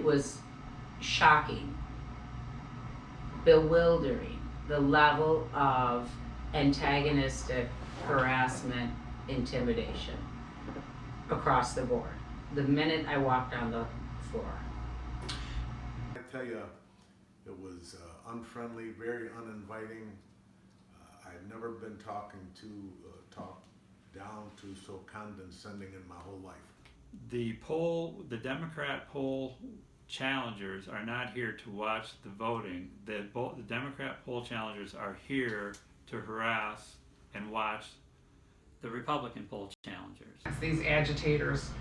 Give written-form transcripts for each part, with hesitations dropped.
it was shocking, bewildering, the level of antagonistic harassment, intimidation across the board the minute I walked on the floor. I tell you, it was unfriendly, very uninviting. I've never been talked down to so condescending in my whole life. The Democrat poll challengers are not here to watch the voting. The Democrat poll challengers are here to harass and watch the Republican poll challengers. These agitators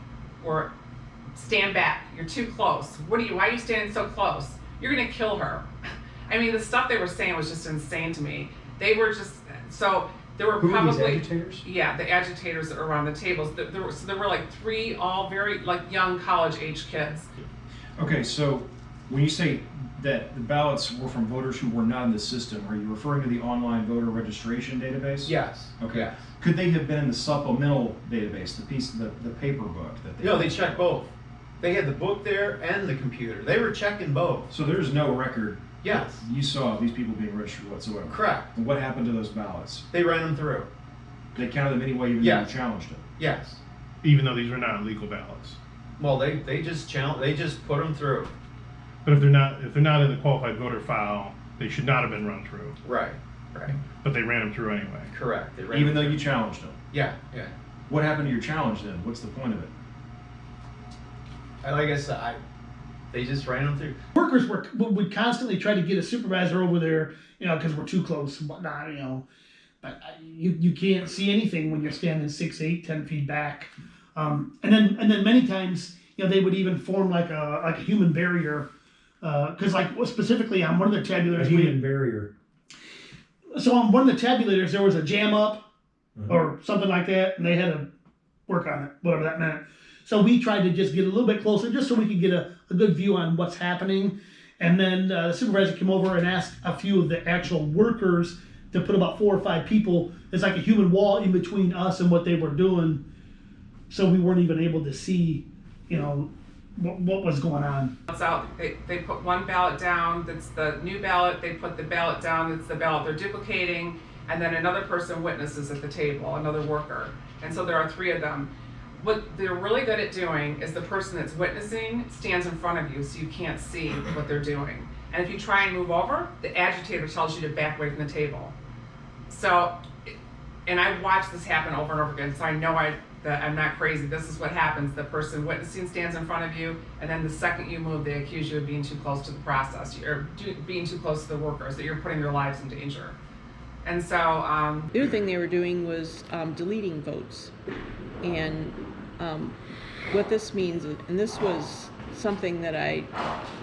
or stand back, you're too close. Why are you standing so close? You're gonna kill her. I mean, the stuff they were saying was just insane to me. They were just, so there were Who probably- were these agitators? Yeah, the agitators that were around the tables. There were like 3 all very like young college age kids. Okay, so when you say that the ballots were from voters who were not in the system, are you referring to the online voter registration database? Yes. Okay. Yes. Could they have been in the supplemental database, the paper book that they? No, they checked both. They had the book there and the computer. They were checking both. So there's no record. Yes. You saw these people being registered whatsoever. Correct. And what happened to those ballots? They ran them through. They counted them anyway, even though you challenged them. Yes. Even though these were not legal ballots. Well, they just put them through. But if they're not in the qualified voter file, they should not have been run through. Right. Right. But they ran them through anyway. Correct. They ran Even though them you through. challenged them. Yeah. Yeah. What happened to your challenge then? What's the point of it? Like I said, they just ran them through. Workers would constantly try to get a supervisor over there, because we're too close and whatnot, But you can't see anything when you're standing 6, 8, 10 feet back. And then many times, they would even form like a human barrier, because specifically on one of the tabulators, A human barrier. So on one of the tabulators, there was a jam up or something like that, and they had to work on it, whatever that meant. So we tried to just get a little bit closer, just so we could get a good view on what's happening. And then the supervisor came over and asked a few of the actual workers to put about 4 or 5 people. It's like a human wall in between us and what they were doing. So we weren't even able to see, what was going on. They put one ballot down, that's the new ballot. They put the ballot down, that's the ballot they're duplicating. And then another person witnesses at the table, another worker. And so there are 3 of them. What they're really good at doing is the person that's witnessing stands in front of you so you can't see what they're doing. And if you try and move over, the agitator tells you to back away from the table. So, and I've watched this happen over and over again, so I know that I'm not crazy. This is what happens. The person witnessing stands in front of you, and then the second you move, they accuse you of being too close to the process, or being too close to the workers, that you're putting their lives in danger. And so... the other thing they were doing was deleting votes. And what this means, and this was something that I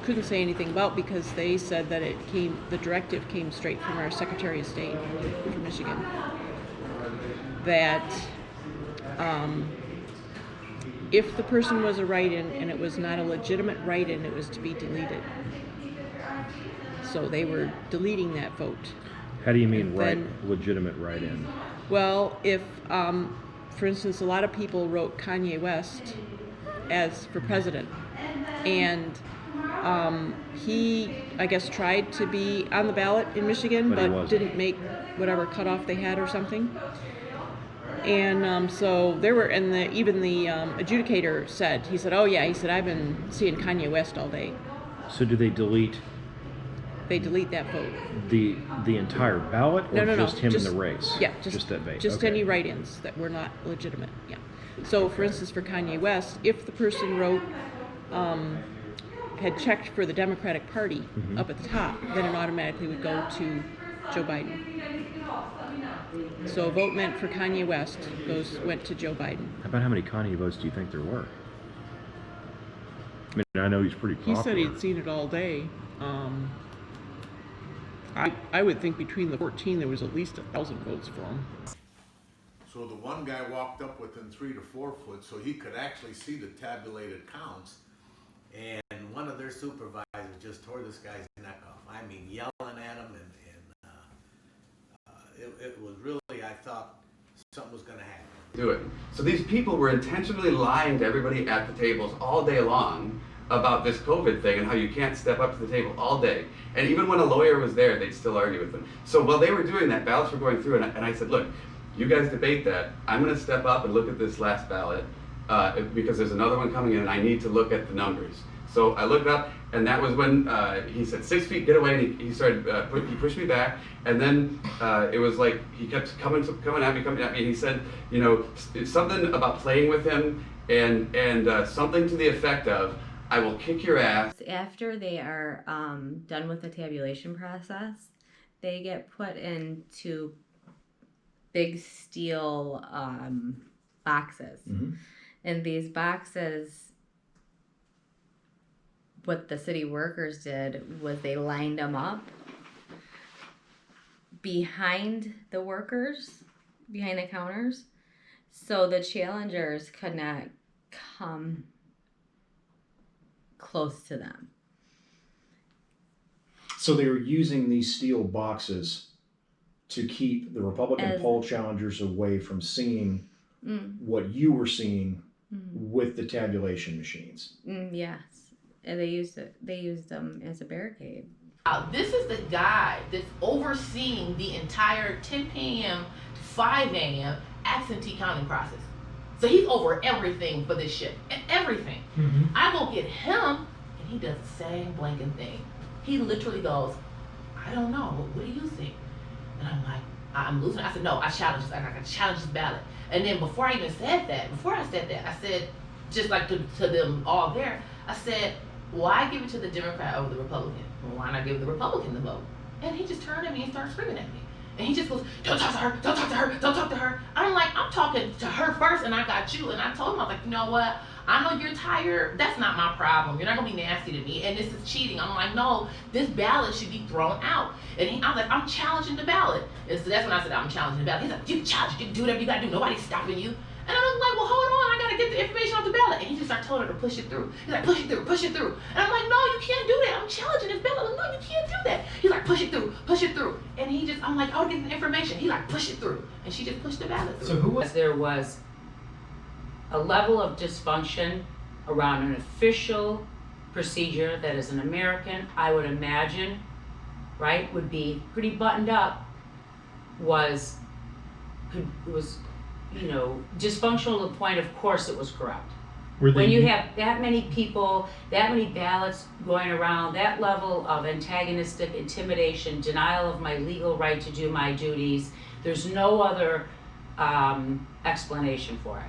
couldn't say anything about because they said that the directive came straight from our Secretary of State from Michigan, that if the person was a write-in and it was not a legitimate write-in, it was to be deleted. So they were deleting that vote. How do you mean legitimate write-in? Well, if, for instance, a lot of people wrote Kanye West as for president, and he, I guess, tried to be on the ballot in Michigan, but didn't make whatever cutoff they had or something. And so there were, and even the adjudicator said, he said, I've been seeing Kanye West all day. So do they delete? They delete that vote. The entire ballot, or just him in the race? Yeah, just that vote. Just any write-ins that were not legitimate. Yeah. So, for instance, for Kanye West, if the person wrote had checked for the Democratic Party up at the top, then it automatically would go to Joe Biden. So a vote meant for Kanye West went to Joe Biden. About how many Kanye votes do you think there were? I mean, I know he's pretty popular. He said he'd seen it all day. I would think between the 14 there was at least 1,000 votes for him. So the one guy walked up within 3 to 4 foot so he could actually see the tabulated counts, and one of their supervisors just tore this guy's neck off. I mean, yelling at him, and it was really, I thought something was going to happen. Do it. So these people were intentionally lying to everybody at the tables all day long, about this COVID thing and how you can't step up to the table all day. And even when a lawyer was there, they'd still argue with them. So while they were doing that, ballots were going through, and I said, look, you guys debate that. I'm going to step up and look at this last ballot because there's another one coming in, and I need to look at the numbers. So I looked up, and that was when he said 6 feet, get away, and he started, he pushed me back, and then it was like he kept coming at me, and he said, you know, something about playing with him, and something to the effect of, I will kick your ass. After they are done with the tabulation process, they get put into big steel boxes. Mm-hmm. And these boxes, what the city workers did was they lined them up behind the workers, behind the counters, so the challengers could not come close to them. So they were using these steel boxes to keep the Republican poll challengers away from seeing what you were seeing with the tabulation machines. Yes, and they used them as a barricade. This is the guy that's overseeing the entire 10 p.m. to 5 a.m. absentee counting process. So he's over everything for this shit. Everything. Mm-hmm. I go get him, and he does the same blanking thing. He literally goes, I don't know, what do you think? And I'm like, I'm losing. I said, no, I challenge this. I got to challenge this ballot. And then before I said that, I said, just like to them all there, I said, why give it to the Democrat over the Republican? Well, why not give the Republican the vote? And he just turned at me and started screaming at me. And he just goes, don't talk to her, don't talk to her, don't talk to her. I'm like, I'm talking to her first and I got you. And I told him, I was like, you know what? I know you're tired. That's not my problem. You're not gonna be nasty to me. And this is cheating. I'm like, no, this ballot should be thrown out. And I was like, I'm challenging the ballot. And so that's when I said, I'm challenging the ballot. He's like, you can challenge it, you can do whatever you gotta do. Nobody's stopping you. And I was like, well, hold on, I gotta get the information off the ballot. And he just started telling her to push it through. He's like, push it through, push it through. And I'm like, no, you can't do that. I'm challenging this ballot. I'm like, no, you can't do that. He's like, push it through, push it through. And I'm like, I'll get the information. He's like, push it through. And she just pushed the ballot through. So there was a level of dysfunction around an official procedure that as an American, I would imagine, right, would be pretty buttoned up, was dysfunctional to the point, of course it was corrupt. When you have that many people, that many ballots going around, that level of antagonistic intimidation, denial of my legal right to do my duties, there's no other explanation for it.